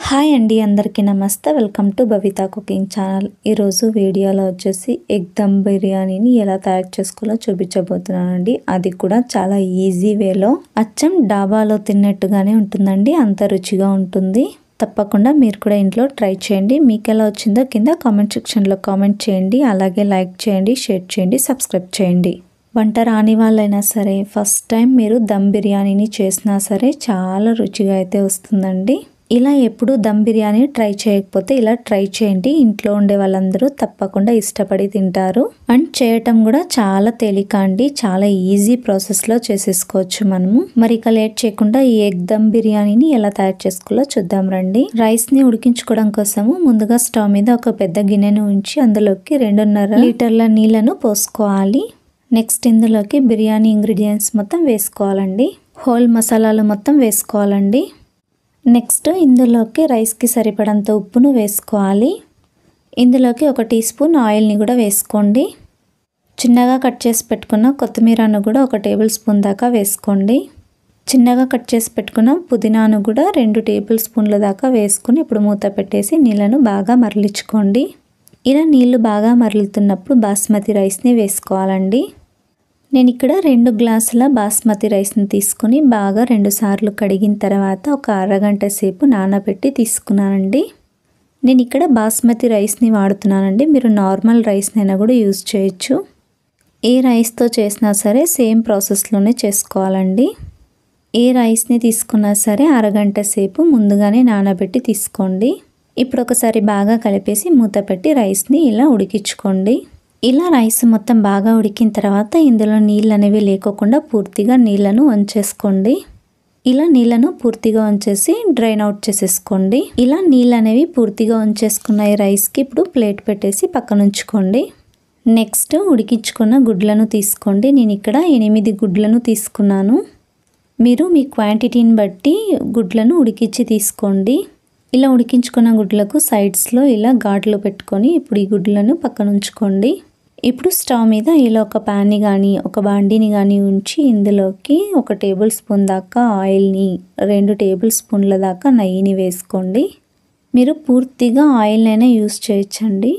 Hi అండి, అందరికీ నమస్తే. Welcome to Babita cooking channel. ఈరోజు వీడియోలో వచ్చేసి ఎగ్ దమ్ బిర్యానీని ఎలా తయారు చేసుకోవాలో చూపించబోతున్నానండి. అది కూడా చాలా ఈజీ వేలో, అచ్చం డాబాలో తిన్నట్టుగానే ఉంటుందండి. అంత రుచిగా ఉంటుంది. తప్పకుండా మీరు కూడా ఇంట్లో ట్రై చేయండి. మీకు ఎలా వచ్చిందో కింద కామెంట్ సెక్షన్లో కామెంట్ చేయండి. అలాగే లైక్ చేయండి, షేర్ చేయండి, సబ్స్క్రైబ్ చేయండి. వంట రాని వాళ్ళైనా సరే, ఫస్ట్ టైం మీరు దమ్ బిర్యానీని చేసినా సరే చాలా రుచిగా అయితే వస్తుందండి. ఇలా ఎప్పుడు దమ్ బిర్యానీ ట్రై చేయకపోతే ఇలా ట్రై చేయండి. ఇంట్లో ఉండే వాళ్ళందరూ తప్పకుండా ఇష్టపడి తింటారు. అండ్ చేయటం కూడా చాలా తేలిక అండి. చాలా ఈజీ ప్రాసెస్లో చేసేసుకోవచ్చు మనము. మరి ఇక లేట్ చేయకుండా ఈ ఎగ్ దమ్ బిర్యానీని ఎలా తయారు చేసుకోవాలో చూద్దాం రండి. రైస్ని ఉడికించుకోవడం కోసము ముందుగా స్టవ్ మీద ఒక పెద్ద గిన్నెను ఉంచి అందులోకి 2.5 లీటర్ల నీళ్లను పోసుకోవాలి. నెక్స్ట్ ఇందులోకి బిర్యానీ ఇంగ్రీడియంట్స్ మొత్తం వేసుకోవాలండి. హోల్ మసాలాలు మొత్తం వేసుకోవాలండి. నెక్స్ట్ ఇందులోకి రైస్కి సరిపడంత ఉప్పును వేసుకోవాలి. ఇందులోకి 1 టీ స్పూన్ ఆయిల్ని కూడా వేసుకోండి. చిన్నగా కట్ చేసి పెట్టుకున్న కొత్తిమీరను కూడా 1 టేబుల్ స్పూన్ దాకా వేసుకోండి. చిన్నగా కట్ చేసి పెట్టుకున్న పుదీనాను కూడా 2 టేబుల్ స్పూన్ల దాకా వేసుకుని ఇప్పుడు మూత పెట్టేసి నీళ్ళను బాగా మరలించుకోండి. ఇలా నీళ్లు బాగా మరలుతున్నప్పుడు బాస్మతి రైస్ని వేసుకోవాలండి. నేను ఇక్కడ 2 గ్లాసుల బాస్మతి రైస్ని తీసుకుని బాగా 2 సార్లు కడిగిన తర్వాత ఒక అరగంట సేపు నానబెట్టి తీసుకున్నానండి. నేను ఇక్కడ బాస్మతి రైస్ని వాడుతున్నానండి. మీరు నార్మల్ రైస్నైనా కూడా యూజ్ చేయొచ్చు. ఏ రైస్తో చేసినా సరే సేమ్ ప్రాసెస్లోనే చేసుకోవాలండి. ఏ రైస్ని తీసుకున్నా సరే అరగంట సేపు ముందుగానే నానబెట్టి తీసుకోండి. ఇప్పుడు ఒకసారి బాగా కలిపేసి మూత పెట్టి రైస్ని ఇలా ఉడికించుకోండి. ఇలా రైస్ మొత్తం బాగా ఉడికిన తర్వాత ఇందులో నీళ్ళు అనేవి లేకోకుండా పూర్తిగా నీళ్ళను వంచేసుకోండి. ఇలా నీళ్ళను పూర్తిగా వంచేసి డ్రైన్ అవుట్ చేసేసుకోండి. ఇలా నీళ్ళు అనేవి పూర్తిగా వంచేసుకున్న ఈ రైస్కి ఇప్పుడు ప్లేట్ పెట్టేసి పక్కన ఉంచుకోండి. నెక్స్ట్ ఉడికించుకున్న గుడ్లను తీసుకోండి. నేను ఇక్కడ 8 గుడ్లను తీసుకున్నాను. మీరు మీ క్వాంటిటీని బట్టి గుడ్లను ఉడికించి తీసుకోండి. ఇలా ఉడికించుకున్న గుడ్లకు సైడ్స్లో ఇలా ఘాట్లు పెట్టుకొని ఇప్పుడు ఈ గుడ్లను పక్కన ఉంచుకోండి. ఇప్పుడు స్టవ్ మీద ఇలా ఒక ప్యాన్ని కానీ ఒక బాండీని కానీ ఉంచి ఇందులోకి 1 టేబుల్ స్పూన్ దాకా ఆయిల్ని, 2 టేబుల్ స్పూన్ల దాకా నెయ్యిని వేసుకోండి. మీరు పూర్తిగా ఆయిల్నైనా యూస్ చేయొచ్చండి.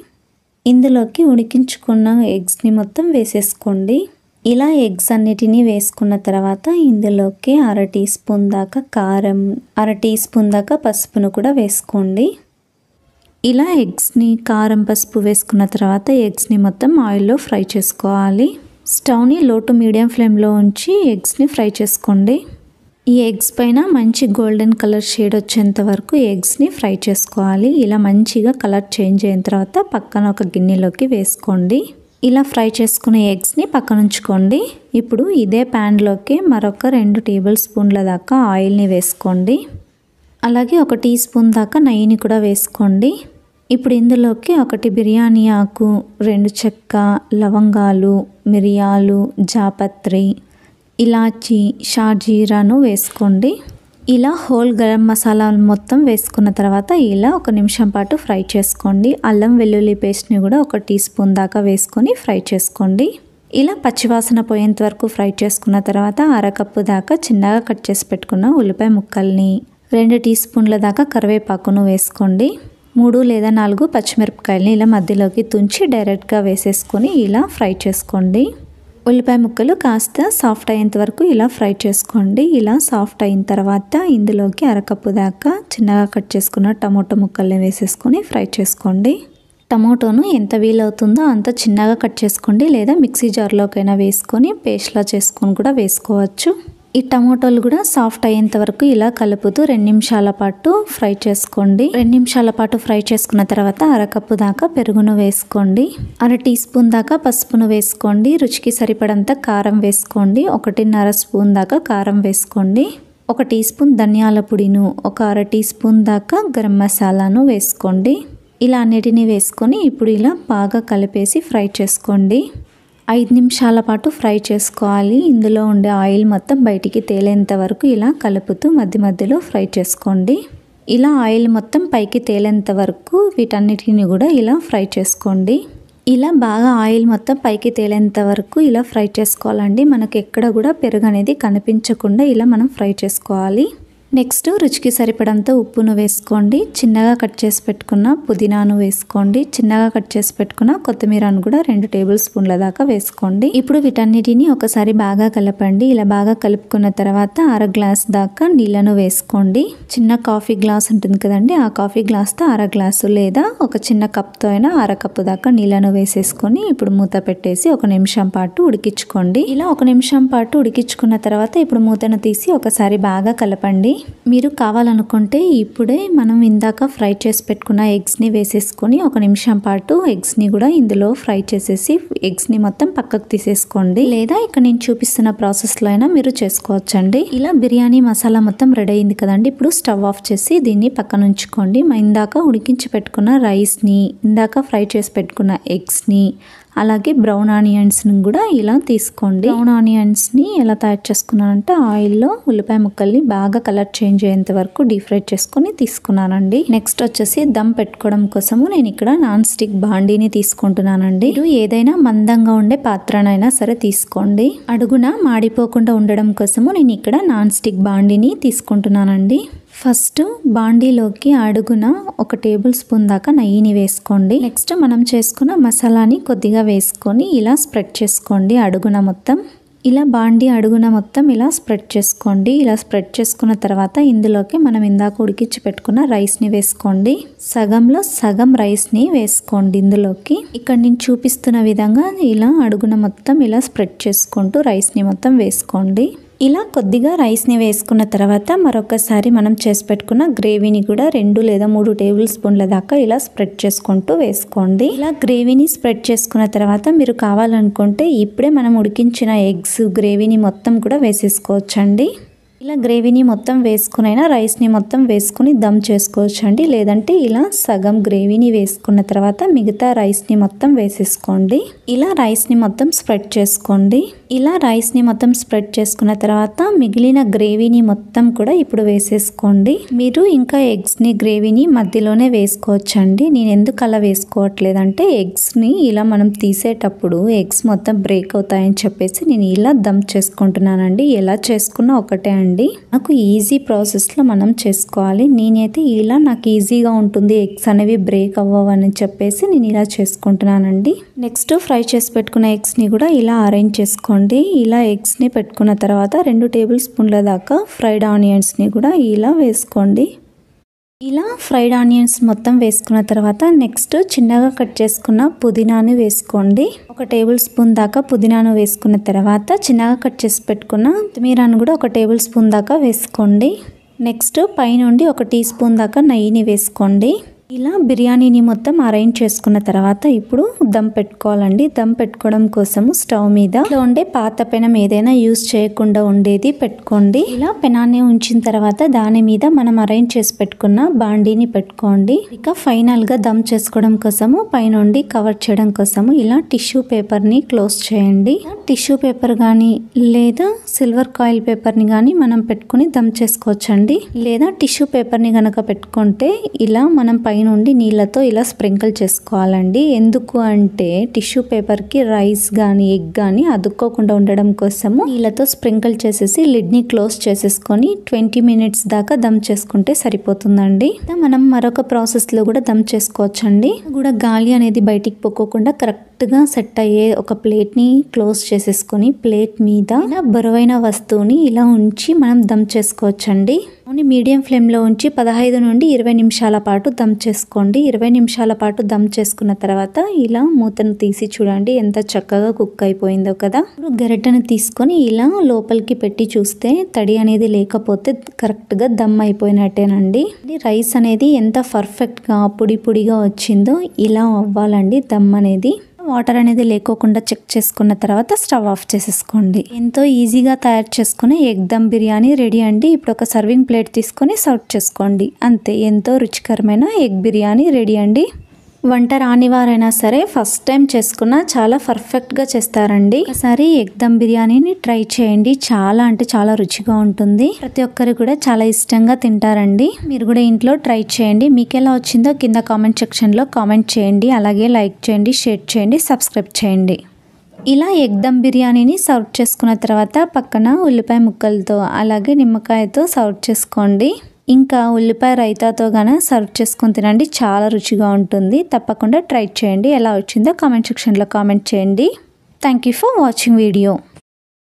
ఇందులోకి ఉడికించుకున్న ఎగ్స్ని మొత్తం వేసేసుకోండి. ఇలా ఎగ్స్ అన్నిటినీ వేసుకున్న తర్వాత ఇందులోకి 1/2 టీ స్పూన్ దాకా కారం, 1/2 టీ స్పూన్ దాకా పసుపును కూడా వేసుకోండి. ఇలా ఎగ్స్ని కారం పసుపు వేసుకున్న తర్వాత ఎగ్స్ని మొత్తం ఆయిల్లో ఫ్రై చేసుకోవాలి. స్టవ్ని లో టు మీడియం ఫ్లేమ్లో ఉంచి ఎగ్స్ని ఫ్రై చేసుకోండి. ఈ ఎగ్స్ పైన మంచి గోల్డెన్ కలర్ షేడ్ వచ్చేంత వరకు ఎగ్స్ని ఫ్రై చేసుకోవాలి. ఇలా మంచిగా కలర్ చేంజ్ అయిన తర్వాత పక్కన ఒక గిన్నెలోకి వేసుకోండి. ఇలా ఫ్రై చేసుకునే ఎగ్స్ని పక్కన ఉంచుకోండి. ఇప్పుడు ఇదే ప్యాన్లోకి మరొక 2 టేబుల్ స్పూన్ల దాకా ఆయిల్ని వేసుకోండి. అలాగే 1 టీ స్పూన్ దాకా నెయ్యిని కూడా వేసుకోండి. ఇప్పుడు ఇందులోకి 1 బిర్యానీ ఆకు, 2 చెక్క, లవంగాలు, మిరియాలు, జాపత్రి, ఇలాచి, షాజీరాను వేసుకోండి. ఇలా హోల్ గరం మసాలాలు మొత్తం వేసుకున్న తర్వాత ఇలా 1 నిమిషం పాటు ఫ్రై చేసుకోండి. అల్లం వెల్లుల్లి పేస్ట్ని కూడా 1 టీ స్పూన్ దాకా వేసుకొని ఫ్రై చేసుకోండి. ఇలా పచ్చివాసన పోయేంత వరకు ఫ్రై చేసుకున్న తర్వాత 1/2 కప్పు దాకా చిన్నగా కట్ చేసి పెట్టుకున్న ఉల్లిపాయ ముక్కల్ని, 2 టీ స్పూన్ల దాకా కరివేపాకును వేసుకోండి. 3 లేదా 4 పచ్చిమిరపకాయలని ఇలా మధ్యలోకి తుంచి డైరెక్ట్గా వేసేసుకొని ఇలా ఫ్రై చేసుకోండి. ఉల్లిపాయ ముక్కలు కాస్త సాఫ్ట్ అయ్యేంత వరకు ఇలా ఫ్రై చేసుకోండి. ఇలా సాఫ్ట్ అయిన తర్వాత ఇందులోకి 1/2 కప్పు దాకా చిన్నగా కట్ చేసుకున్న టమోటో ముక్కల్ని వేసేసుకొని ఫ్రై చేసుకోండి. టమోటోను ఎంత వీలవుతుందో అంత చిన్నగా కట్ చేసుకోండి, లేదా మిక్సీ జార్లోకైనా వేసుకొని పేస్ట్లా చేసుకొని కూడా వేసుకోవచ్చు. ఈ టమోటాలు కూడా సాఫ్ట్ అయ్యేంత వరకు ఇలా కలుపుతూ 2 నిమిషాల పాటు ఫ్రై చేసుకోండి. 2 నిమిషాల పాటు ఫ్రై చేసుకున్న తర్వాత 1/2 కప్పు దాకా పెరుగును వేసుకోండి. 1/2 టీ స్పూన్ దాకా పసుపును వేసుకోండి. రుచికి సరిపడంత కారం వేసుకోండి. 1.5 స్పూన్ దాకా కారం వేసుకోండి. 1 టీ స్పూన్ ధనియాల పొడిను, 1/2 టీ స్పూన్ దాకా గరం మసాలాను వేసుకోండి. ఇలా అన్నిటినీ వేసుకొని ఇప్పుడు ఇలా బాగా కలిపేసి ఫ్రై చేసుకోండి. 5 నిమిషాల పాటు ఫ్రై చేసుకోవాలి. ఇందులో ఉండే ఆయిల్ మొత్తం బయటికి తేలేంత వరకు ఇలా కలుపుతూ మధ్య మధ్యలో ఫ్రై చేసుకోండి. ఇలా ఆయిల్ మొత్తం పైకి తేలేంత వరకు వీటన్నిటిని కూడా ఇలా ఫ్రై చేసుకోండి. ఇలా బాగా ఆయిల్ మొత్తం పైకి తేలేంత వరకు ఇలా ఫ్రై చేసుకోవాలండి. మనకు ఎక్కడ కూడా పెరుగు అనేది కనిపించకుండా ఇలా మనం ఫ్రై చేసుకోవాలి. నెక్స్ట్ రుచికి సరిపడంత ఉప్పును వేసుకోండి. చిన్నగా కట్ చేసి పెట్టుకున్న పుదీనాను వేసుకోండి. చిన్నగా కట్ చేసి పెట్టుకున్న కొత్తిమీరను కూడా 2 టేబుల్ స్పూన్ల దాకా వేసుకోండి. ఇప్పుడు వీటన్నిటిని ఒకసారి బాగా కలపండి. ఇలా బాగా కలుపుకున్న తర్వాత 1/2 గ్లాస్ దాకా నీళ్ళను వేసుకోండి. చిన్న కాఫీ గ్లాస్ ఉంటుంది కదండి, ఆ కాఫీ గ్లాస్తో 1/2 గ్లాసు లేదా ఒక చిన్న కప్తో అయినా 1/2 కప్పు దాకా నీళ్ళను వేసేసుకొని ఇప్పుడు మూత పెట్టేసి 1 నిమిషం పాటు ఉడికించుకోండి. ఇలా 1 నిమిషం పాటు ఉడికించుకున్న తర్వాత ఇప్పుడు మూతను తీసి ఒకసారి బాగా కలపండి. మీరు కావాలనుకుంటే ఇప్పుడే మనం ఇందాక ఫ్రై చేసి పెట్టుకున్న ఎగ్స్ని వేసేసుకొని 1 నిమిషం పాటు ఎగ్స్ని కూడా ఇందులో ఫ్రై చేసేసి ఎగ్స్ని మొత్తం పక్కకు తీసేసుకోండి. లేదా ఇక్కడ నేను చూపిస్తున్న ప్రాసెస్లో అయినా మీరు చేసుకోవచ్చండి. ఇలా బిర్యానీ మసాలా మొత్తం రెడీ అయింది కదండి. ఇప్పుడు స్టవ్ ఆఫ్ చేసి దీన్ని పక్కన ఉంచుకోండి. ఇందాక ఉడికించి పెట్టుకున్న రైస్ని, ఇందాక ఫ్రై చేసి పెట్టుకున్న ఎగ్స్ని, అలాగే బ్రౌన్ ఆనియన్స్ని కూడా ఇలా తీసుకోండి. బ్రౌన్ ఆనియన్స్ని ఎలా తయారు చేసుకున్నానంటే ఆయిల్లో ఉల్లిపాయ ముక్కల్ని బాగా కలర్ చేంజ్ అయ్యేంత వరకు డీప్ ఫ్రై చేసుకొని తీసుకున్నానండి. నెక్స్ట్ వచ్చేసి దమ్ పెట్టుకోవడం కోసము నేను ఇక్కడ నాన్ స్టిక్ బాండీని తీసుకుంటున్నానండి. మీరు ఏదైనా మందంగా ఉండే పాత్రనైనా సరే తీసుకోండి. అడుగున మాడిపోకుండా ఉండడం కోసము నేను ఇక్కడ నాన్ స్టిక్ బాండీని తీసుకుంటున్నానండి. ఫస్ట్ బాండీలోకి అడుగున 1 టేబుల్ స్పూన్ దాకా నెయ్యిని వేసుకోండి. నెక్స్ట్ మనం చేసుకున్న మసాలాని కొద్దిగా వేసుకొని ఇలా స్ప్రెడ్ చేసుకోండి. అడుగున మొత్తం ఇలా బాండీ అడుగున మొత్తం ఇలా స్ప్రెడ్ చేసుకోండి. ఇలా స్ప్రెడ్ చేసుకున్న తర్వాత ఇందులోకి మనం ఇందాక ఉడికించి పెట్టుకున్న రైస్ని వేసుకోండి. సగంలో సగం రైస్ని వేసుకోండి ఇందులోకి. ఇక్కడ నేను చూపిస్తున్న విధంగా ఇలా అడుగున మొత్తం ఇలా స్ప్రెడ్ చేసుకుంటూ రైస్ని మొత్తం వేసుకోండి. ఇలా కొద్దిగా రైస్ని వేసుకున్న తర్వాత మరొకసారి మనం చేసి పెట్టుకున్న గ్రేవీని కూడా 2 లేదా 3 టేబుల్ స్పూన్ల దాకా ఇలా స్ప్రెడ్ చేసుకుంటూ వేసుకోండి. ఇలా గ్రేవీని స్ప్రెడ్ చేసుకున్న తర్వాత మీరు కావాలనుకుంటే ఇప్పుడే మనం ఉడికించిన ఎగ్స్ గ్రేవీని మొత్తం కూడా వేసేసుకోవచ్చండి. ఇలా గ్రేవీని మొత్తం వేసుకునైనా రైస్ని మొత్తం వేసుకుని దమ్ చేసుకోవచ్చండి. లేదంటే ఇలా సగం గ్రేవీని వేసుకున్న తర్వాత మిగతా రైస్ని మొత్తం వేసేసుకోండి. ఇలా రైస్ని మొత్తం స్ప్రెడ్ చేసుకోండి. ఇలా రైస్ని మొత్తం స్ప్రెడ్ చేసుకున్న తర్వాత మిగిలిన గ్రేవీని మొత్తం కూడా ఇప్పుడు వేసేసుకోండి. మీరు ఇంకా ఎగ్స్ని గ్రేవీని మధ్యలోనే వేసుకోవచ్చండి. నేను ఎందుకు అలా వేసుకోవట్లేదంటే ఎగ్స్ని ఇలా మనం తీసేటప్పుడు ఎగ్స్ మొత్తం బ్రేక్ అవుతాయని చెప్పేసి నేను ఇలా దమ్ చేసుకుంటున్నానండి. ఎలా చేసుకున్నా ఒకటే అండి. నాకు ఈజీ ప్రాసెస్లో మనం చేసుకోవాలి. నేనైతే ఇలా నాకు ఈజీగా ఉంటుంది, ఎగ్స్ అనేవి బ్రేక్ అవ్వవని చెప్పేసి నేను ఇలా చేసుకుంటున్నానండి. నెక్స్ట్ ఫ్రై చేసి పెట్టుకున్న ఎగ్స్ని కూడా ఇలా అరేంజ్ చేసుకోండి. ఇలా ఎగ్స్ని పెట్టుకున్న తర్వాత 2 టేబుల్ స్పూన్ల దాకా ఫ్రైడ్ ఆనియన్స్ని కూడా ఇలా వేసుకోండి. ఇలా ఫ్రైడ్ ఆనియన్స్ మొత్తం వేసుకున్న తర్వాత నెక్స్ట్ చిన్నగా కట్ చేసుకున్న పుదీనాను వేసుకోండి. 1 టేబుల్ స్పూన్ దాకా పుదీనాను వేసుకున్న తర్వాత చిన్నగా కట్ చేసి పెట్టుకున్న కొత్తిమీరను కూడా 1 టేబుల్ స్పూన్ దాకా వేసుకోండి. నెక్స్ట్ పైనుండి 1 టీ స్పూన్ దాకా నెయ్యిని వేసుకోండి. ఇలా బిర్యానీని మొత్తం అరేంజ్ చేసుకున్న తర్వాత ఇప్పుడు దమ్ పెట్టుకోవాలండి. దమ్ పెట్టుకోవడం కోసము స్టవ్ మీద ఉండే పాత పెనం ఏదైనా యూజ్ చేయకుండా ఉండేది పెట్టుకోండి. ఇలా పెనాన్ని ఉంచిన తర్వాత దాని మీద మనం అరేంజ్ చేసి పెట్టుకున్న బాండీని పెట్టుకోండి. ఇక ఫైనల్ గా దమ్ చేసుకోవడం కోసము పైనుండి కవర్ చేయడం కోసము ఇలా టిష్యూ పేపర్ ని క్లోజ్ చేయండి. టిష్యూ పేపర్ గానీ లేదా సిల్వర్ కాయిల్ పేపర్ ని గానీ మనం పెట్టుకుని దమ్ చేసుకోవచ్చండి. లేదా టిష్యూ పేపర్ ని గనక పెట్టుకుంటే ఇలా మనం నుండి నీళ్ళతో ఇలా స్ప్రింకిల్ చేసుకోవాలండి. ఎందుకు అంటే టిష్యూ పేపర్కి రైస్ కానీ ఎగ్ కానీ అతుక్కోకుండా ఉండడం కోసము నీళ్ళతో స్ప్రింకిల్ చేసేసి లిడ్ని క్లోజ్ చేసేసుకొని 20 మినిట్స్ దాకా దమ్ చేసుకుంటే సరిపోతుందండి. మనం మరొక ప్రాసెస్లో కూడా దమ్ చేసుకోవచ్చండి. కూడా గాలి అనేది బయటికి పోకోకుండా కరెక్ట్గా సెట్ అయ్యే ఒక ప్లేట్ని క్లోజ్ చేసేసుకొని ప్లేట్ మీద బరువైన వస్తువుని ఇలా ఉంచి మనం దమ్ చేసుకోవచ్చండి. మీడియం ఫ్లేమ్లో ఉంచి 15 నుండి 20 నిమిషాల పాటు దమ్ చేసుకోండి. 20 నిమిషాల పాటు దమ్ చేసుకున్న తర్వాత ఇలా మూతను తీసి చూడండి ఎంత చక్కగా కుక్ అయిపోయిందో కదా. ఇప్పుడు గరిటెను తీసుకొని ఇలా లోపలికి పెట్టి చూస్తే తడి అనేది లేకపోతే కరెక్ట్గా దమ్ అయిపోయినట్టేనండి. రైస్ అనేది ఎంత పర్ఫెక్ట్గా పొడి పొడిగా వచ్చిందో ఇలా అవ్వాలండి దమ్ అనేది. వాటర్ అనేది లేకోకుండా చెక్ చేసుకున్న తర్వాత స్టవ్ ఆఫ్ చేసేసుకోండి. ఎంతో ఈజీగా తయారు చేసుకునే ఎగ్ దమ్ బిర్యానీ రెడీ అండి. ఇప్పుడు ఒక సర్వింగ్ ప్లేట్ తీసుకొని సర్వ్ చేసుకోండి. అంతే, ఎంతో రుచికరమైన ఎగ్ బిర్యానీ రెడీ అండి. వంట రాని వారైనా సరే ఫస్ట్ టైం చేసుకున్నా చాలా పర్ఫెక్ట్గా చేస్తారండి. ఒకసారి ఎగ్ దమ్ బిర్యానీని ట్రై చేయండి. చాలా అంటే చాలా రుచిగా ఉంటుంది. ప్రతి ఒక్కరు కూడా చాలా ఇష్టంగా తింటారండి. మీరు కూడా ఇంట్లో ట్రై చేయండి. మీకు ఎలా వచ్చిందో కింద కామెంట్ సెక్షన్లో కామెంట్ చేయండి. అలాగే లైక్ చేయండి, షేర్ చేయండి, సబ్స్క్రైబ్ చేయండి. ఇలా ఎగ్ దమ్ బిర్యానీని సర్వ్ చేసుకున్న తర్వాత పక్కన ఉల్లిపాయ ముక్కలతో అలాగే నిమ్మకాయతో సర్వ్ చేసుకోండి. ఇంకా ఉల్లిపాయ రైతాతో గాన సర్వ్ చేసుకొని తినండి, చాలా రుచిగా ఉంటుంది. తప్పకుండా ట్రై చేయండి. ఎలా వచ్చిందో కామెంట్ సెక్షన్లో కామెంట్ చేయండి. Thank you for watching video.